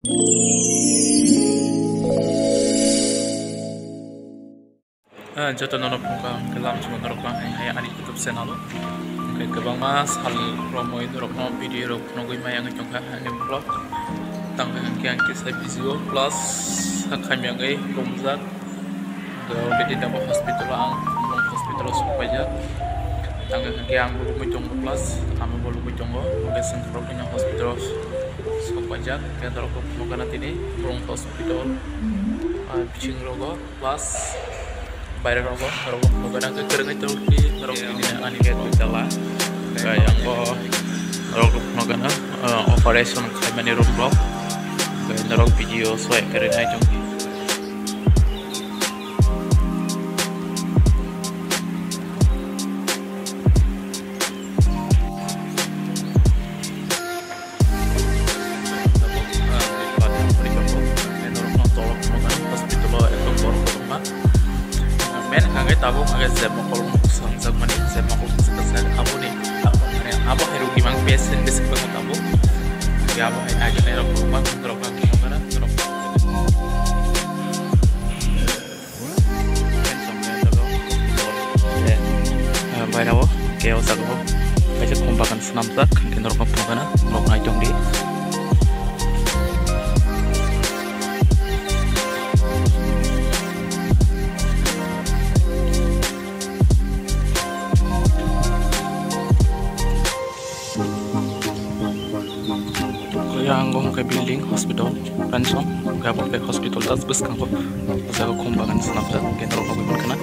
Jatuh nono pungkang kelam cuma norok bang hai ani YouTube channel lo. Kebang mas hal promo itu rok no video rok no gue mayang ngejongka ani vlog. Tangga yang kisah video plus kami yang gue rumzat. Gak beda dama hospital ang belum hospital supaya. Tangga yang bulu ngejong plus kami bulu ngejong go. Oke sentral punya hospital supaya. Kayak rok no kana tini belum hospital. Pitching logo plus bayar rogo bukan angka kereng itu di rogo ini ani itu jalan kayak yang rogo bukan operation kayak mana rogo kayak rogo video soal kereng aja men agak tahu agak zaman kalau sang mana zaman kalau sekesal abu nih abu hari gimana pesen besok bangun tabu ya abu hari aja nih rumah terok lagi mana terok bayar abu kayak osak abu aja kumpakan senam tak kan terok apa mana mau ngajong di yang ngomong ke building hospital ransom gak pakai hospital tas bus kan kok saya kumbangan senap dan general kau kena